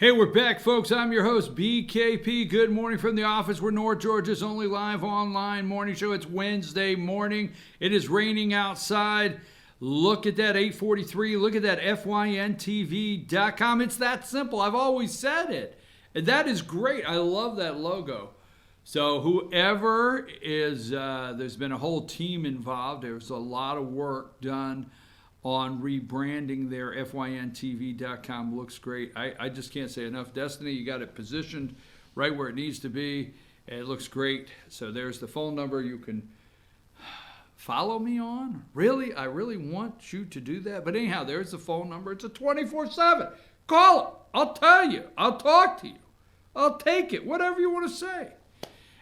Hey, we're back, folks. I'm your host, BKP. Good morning from the office. We're North Georgia's only live online morning show. It's Wednesday morning. It is raining outside. Look at that 843. Look at that FYNTV.com. It's that simple. I've always said it. And that is great. I love that logo. So whoever is, there's been a whole team involved. There's a lot of work done on rebranding their FYNTV.com. Looks great. I just can't say enough. Destiny, you got it positioned right where it needs to be. It looks great. So there's the phone number you can follow me on. Really? I really want you to do that. But anyhow, there's the phone number. It's a 24/7. Call it. I'll tell you. I'll talk to you. I'll take it. Whatever you want to say.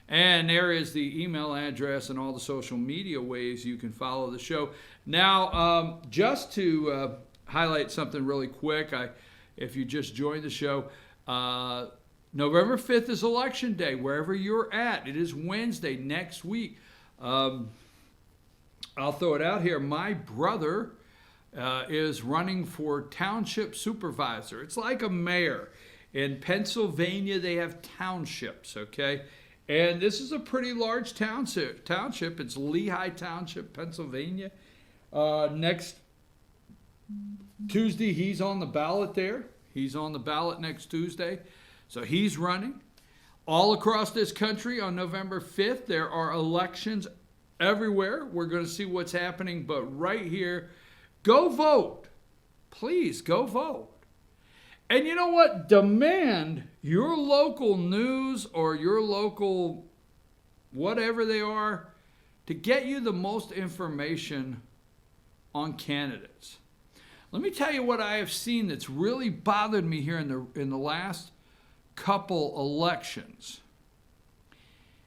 And there is the email address and all the social media ways you can follow the show. Now, just to highlight something really quick, if you just joined the show, November 5th is Election Day, wherever you're at. It is Wednesday next week. I'll throw it out here. My brother is running for township supervisor. It's like a mayor. In Pennsylvania, they have townships, okay? And this is a pretty large township. It's Lehigh Township, Pennsylvania. Next Tuesday, he's on the ballot there. He's on the ballot next Tuesday. So he's running. All across this country on November 5th, there are elections everywhere. We're going to see what's happening. But right here, go vote. Please, go vote. And you know what? Demand your local news or your local whatever they are to get you the most information on candidates. Let me tell you what I have seen that's really bothered me here in the last couple elections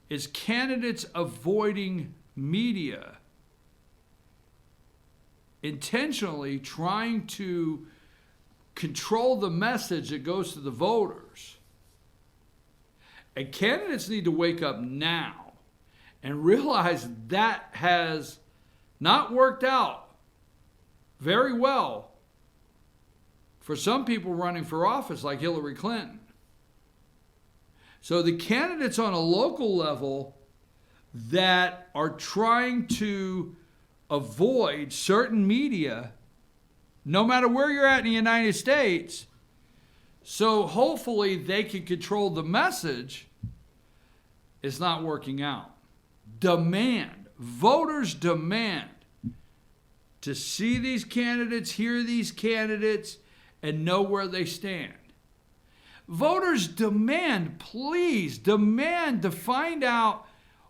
is candidates avoiding media, intentionally trying to control the message that goes to the voters. And candidates need to wake up now and realize that has not worked out very well for some people running for office like Hillary Clinton. So the candidates on a local level that are trying to avoid certain media, no matter where you're at in the United States, so hopefully they can control the message, is not working out. Voters demand to see these candidates, hear these candidates, and know where they stand. Voters please demand to find out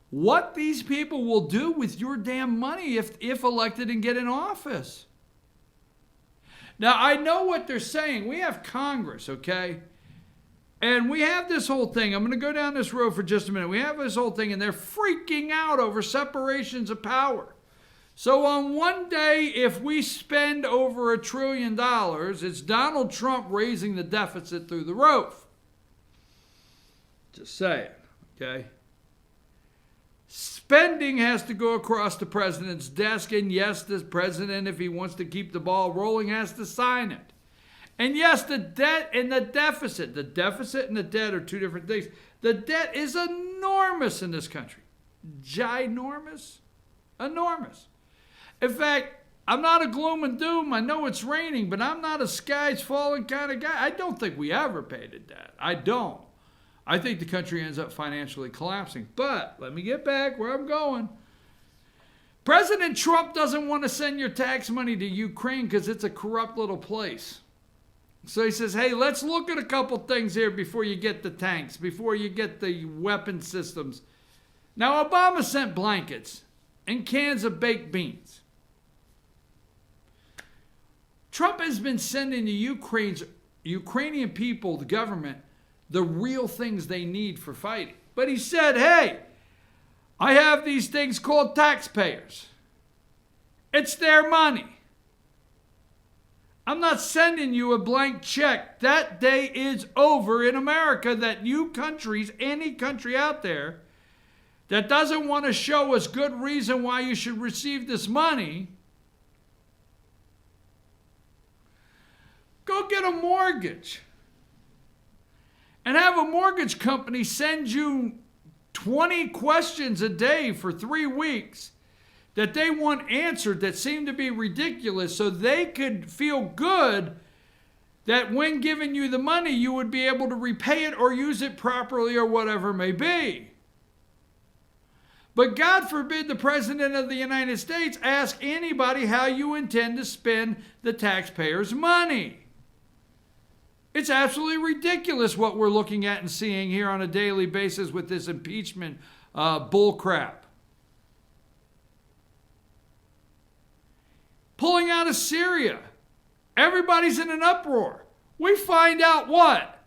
what these people will do with your damn money if elected and get in office. Now, I know what they're saying. We have Congress, okay? And we have this whole thing. I'm going to go down this road for just a minute. We have this whole thing, and they're freaking out over separations of power. So on one day, if we spend over $1 trillion, it's Donald Trump raising the deficit through the roof. Just saying, okay? Spending has to go across the president's desk, and yes, the president, if he wants to keep the ball rolling, has to sign it. And yes, the debt and the deficit and the debt are two different things. The debt is enormous in this country. Ginormous. Enormous. In fact, I'm not a gloom and doom. I know it's raining, but I'm not a sky's falling kind of guy. I don't think we ever paid a debt. I don't. I think the country ends up financially collapsing. But let me get back where I'm going. President Trump doesn't want to send your tax money to Ukraine because it's a corrupt little place. So he says, hey, let's look at a couple things here before you get the tanks, before you get the weapon systems. Now, Obama sent blankets and cans of baked beans. Trump has been sending the Ukrainian people, the government, the real things they need for fighting. But he said, hey, I have these things called taxpayers. It's their money. I'm not sending you a blank check. That day is over in America that you countries, any country out there that doesn't want to show us good reason why you should receive this money, go get a mortgage. and have a mortgage company send you 20 questions a day for 3 weeks that they want answered that seem to be ridiculous so they could feel good that when giving you the money, you would be able to repay it or use it properly or whatever it may be. But God forbid the President of the United States ask anybody how you intend to spend the taxpayers' money. It's absolutely ridiculous what we're looking at and seeing here on a daily basis with this impeachment bullcrap. Pulling out of Syria. Everybody's in an uproar. We find out what?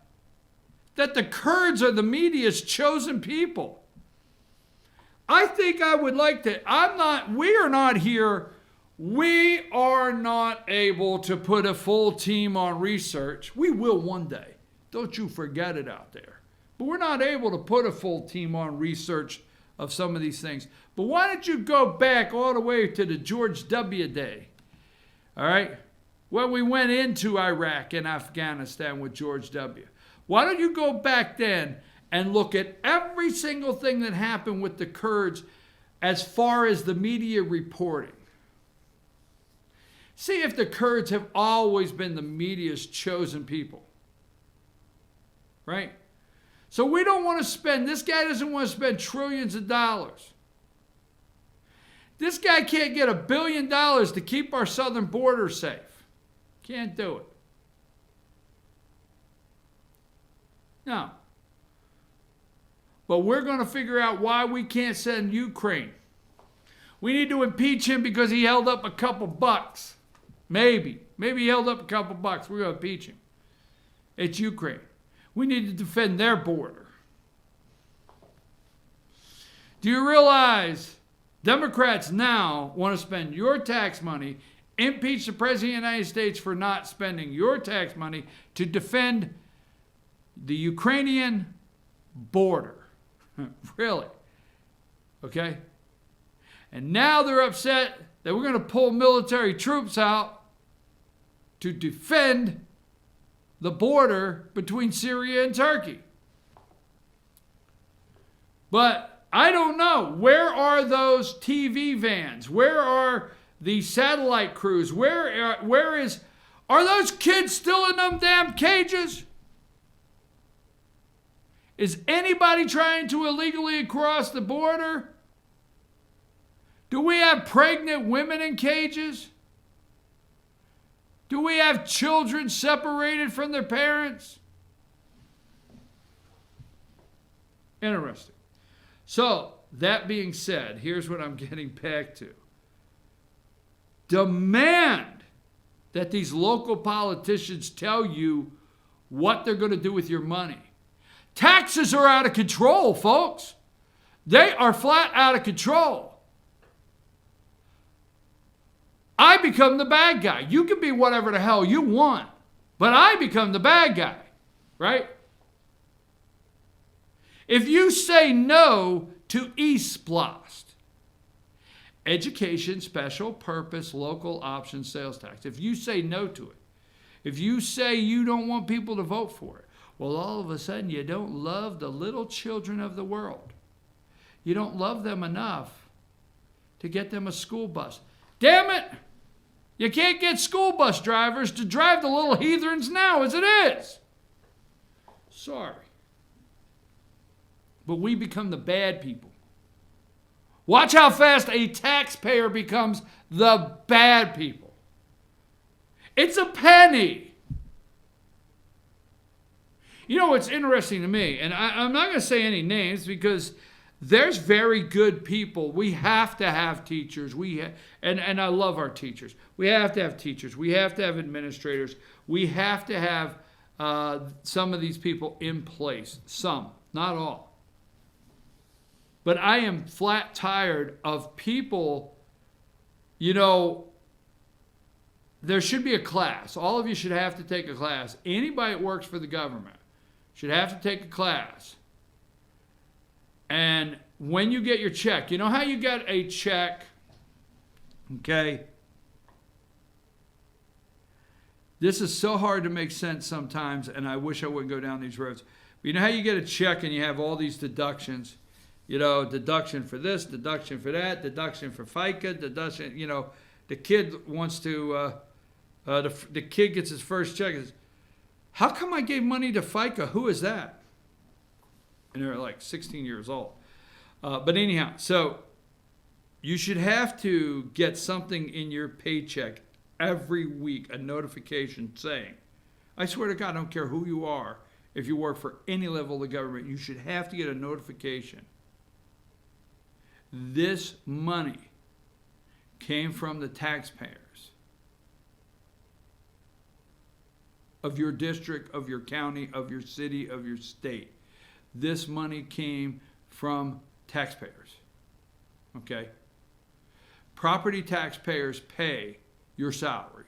That the Kurds are the media's chosen people. I think I would like to, we are not able to put a full team on research. We will one day. Don't you forget it out there. But we're not able to put a full team on research of some of these things. But why don't you go back all the way to the George W. Day? All right? When we went into Iraq and Afghanistan with George W. Why don't you go back then and look at every single thing that happened with the Kurds as far as the media reporting? See if the Kurds have always been the media's chosen people. Right? So we don't want to spend, this guy doesn't want to spend trillions of dollars. This guy can't get $1 billion to keep our southern border safe. Can't do it. No. But we're going to figure out why we can't send Ukraine. We need to impeach him because he held up a couple bucks. Maybe he held up a couple bucks. We're going to impeach him. It's Ukraine. We need to defend their border. Do you realize Democrats now want to spend your tax money, impeach the President of the United States for not spending your tax money to defend the Ukrainian border? Really? Okay? And now they're upset that we're going to pull military troops out to defend the border between Syria and Turkey. But I don't know. Where are those TV vans? Where are the satellite crews? Are those kids still in them damn cages? Is anybody trying to illegally cross the border? Do we have pregnant women in cages? Do we have children separated from their parents? Interesting. So, that being said, here's what I'm getting back to. Demand that these local politicians tell you what they're going to do with your money. Taxes are out of control, folks. They are flat out of control. I become the bad guy. You can be whatever the hell you want, but I become the bad guy, right? If you say no to eSplost, education, special purpose, local option sales tax, if you say no to it, if you say you don't want people to vote for it, well, all of a sudden you don't love the little children of the world. You don't love them enough to get them a school bus. Damn it! You can't get school bus drivers to drive the little heathens now as it is. Sorry. But we become the bad people. Watch how fast a taxpayer becomes the bad people. It's a penny. You know what's interesting to me, and I'm not going to say any names because there's very good people. We have to have teachers. And I love our teachers. We have to have teachers. We have to have administrators. We have to have some of these people in place. Some, not all. But I am flat tired of people, there should be a class. All of you should have to take a class. Anybody that works for the government should have to take a class. And when you get your check, you know how you get a check, okay? This is so hard to make sense sometimes, and I wish I wouldn't go down these roads. You know how you get a check and you have all these deductions? You know, deduction for this, deduction for that, deduction for FICA, deduction, you know, the kid wants to, the kid gets his first check. Says, how come I gave money to FICA? Who is that? And they're like 16 years old. But anyhow, so you should have to get something in your paycheck every week, a notification saying, I swear to God, I don't care who you are, if you work for any level of government, you should have to get a notification. This money came from the taxpayers of your district, of your county, of your city, of your state. This money came from taxpayers. Okay? Property taxpayers pay your salary.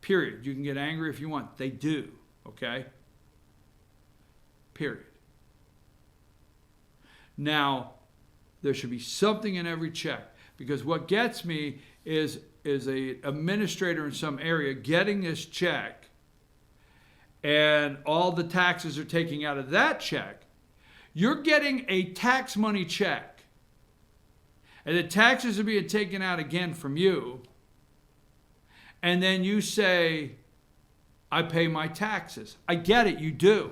Period. You can get angry if you want. They do. Okay? Period. Now, there should be something in every check, because what gets me is a administrator in some area getting this check, and all the taxes are taking out of that check. You're getting a tax money check, and the taxes are being taken out again from you, and then you say, I pay my taxes. I get it, you do.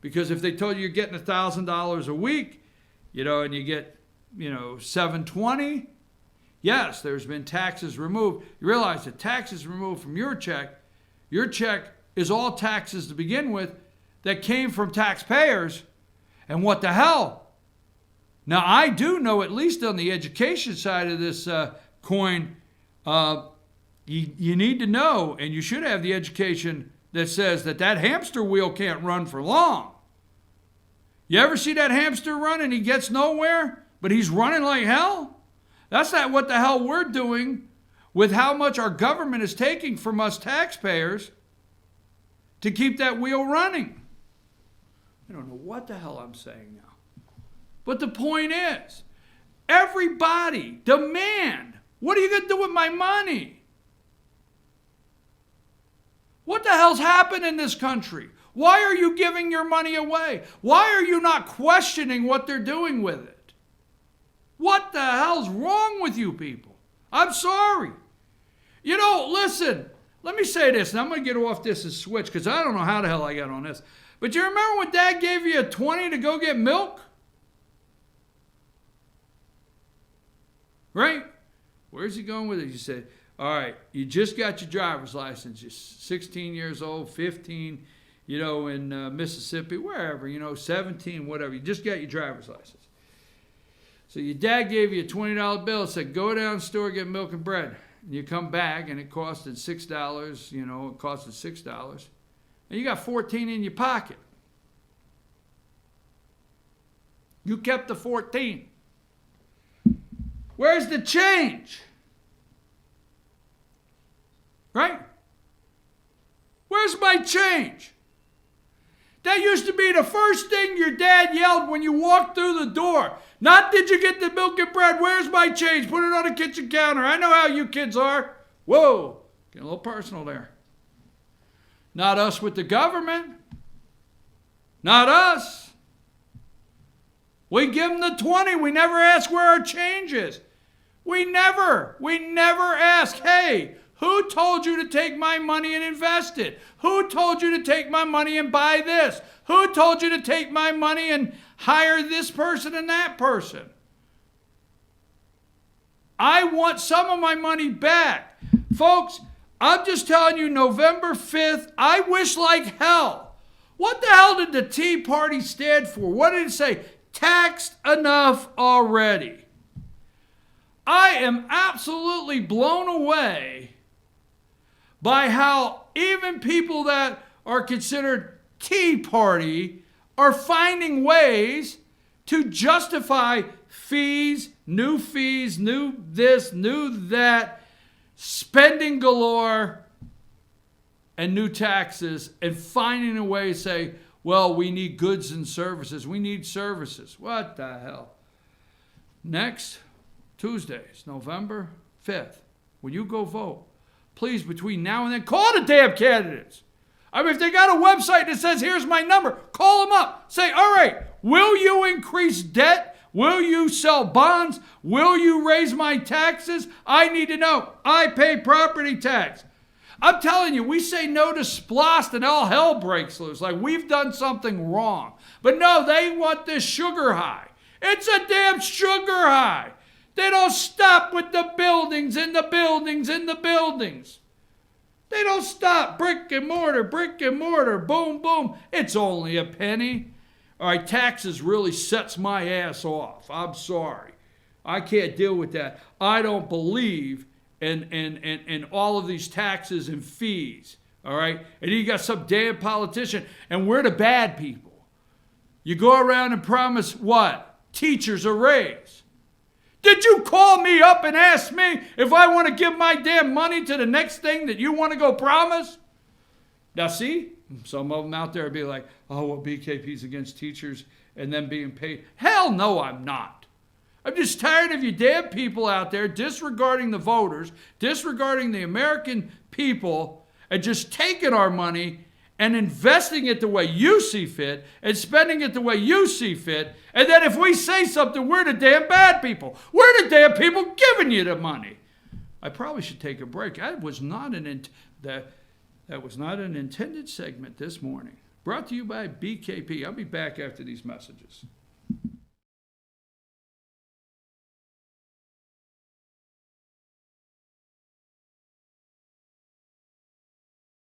Because if they told you you're getting $1,000 a week, you know, and you get, you know, $720, yes, there's been taxes removed. You realize that taxes removed from your check is all taxes to begin with that came from taxpayers. And what the hell? Now, I do know, at least on the education side of this coin, you need to know, and you should have the education that says that hamster wheel can't run for long. You ever see that hamster run and he gets nowhere, but he's running like hell? That's not what the hell we're doing with how much our government is taking from us taxpayers to keep that wheel running. I don't know what the hell I'm saying now. But the point is, everybody demand, what are you going to do with my money? What the hell's happened in this country? Why are you giving your money away? Why are you not questioning what they're doing with it? What the hell's wrong with you people? I'm sorry. You know, listen, let me say this, and I'm going to get off this and switch, because I don't know how the hell I got on this. But you remember when Dad gave you a 20 to go get milk? Right? Where's he going with it? You said, all right, you just got your driver's license. You're 16 years old, 15, you know, in Mississippi, wherever, you know, 17, whatever. You just got your driver's license. So your dad gave you a $20 bill and said, go down to the store, get milk and bread. And you come back, and it costed $6, you know, it costed $6. And you got 14 in your pocket. You kept the 14. Where's the change? Right? Where's my change? That used to be the first thing your dad yelled when you walked through the door. Not did you get the milk and bread? Where's my change? Put it on the kitchen counter. I know how you kids are. Whoa, getting a little personal there. Not us with the government. Not us. We give them the 20. We never ask where our change is. We never ask, hey, who told you to take my money and invest it? Who told you to take my money and buy this? Who told you to take my money and hire this person and that person? I want some of my money back. Folks, I'm just telling you, November 5th, I wish like hell. What the hell did the Tea Party stand for? What did it say? Taxed enough already. I am absolutely blown away by how even people that are considered Tea Party are finding ways to justify fees, new this, new that, spending galore, and new taxes, and finding a way to say, well, we need goods and services. We need services. What the hell? Next Tuesday, it's November 5th. When you go vote, please, between now and then, call the damn candidates. I mean, if they got a website that says, here's my number, call them up. Say, all right, will you increase debt? Will you sell bonds? Will you raise my taxes? I need to know. I pay property tax. I'm telling you, we say no to SPLOST and all hell breaks loose. Like we've done something wrong. But no, they want this sugar high. It's a damn sugar high. They don't stop with the buildings and the buildings and the buildings. They don't stop. Brick and mortar, boom, boom. It's only a penny. All right, taxes really sets my ass off. I'm sorry. I can't deal with that. I don't believe in all of these taxes and fees. All right? And you got some damn politician, and we're the bad people. You go around and promise what? Teachers a raise. Did you call me up and ask me if I want to give my damn money to the next thing that you want to go promise? Now see, some of them out there would be like, oh, well, BKP's against teachers and them being paid. Hell no, I'm not. I'm just tired of you damn people out there disregarding the voters, disregarding the American people, and just taking our money and investing it the way you see fit and spending it the way you see fit. And then if we say something, we're the damn bad people. We're the damn people giving you the money. I probably should take a break. That was not an intended segment this morning. Brought to you by BKP. I'll be back after these messages.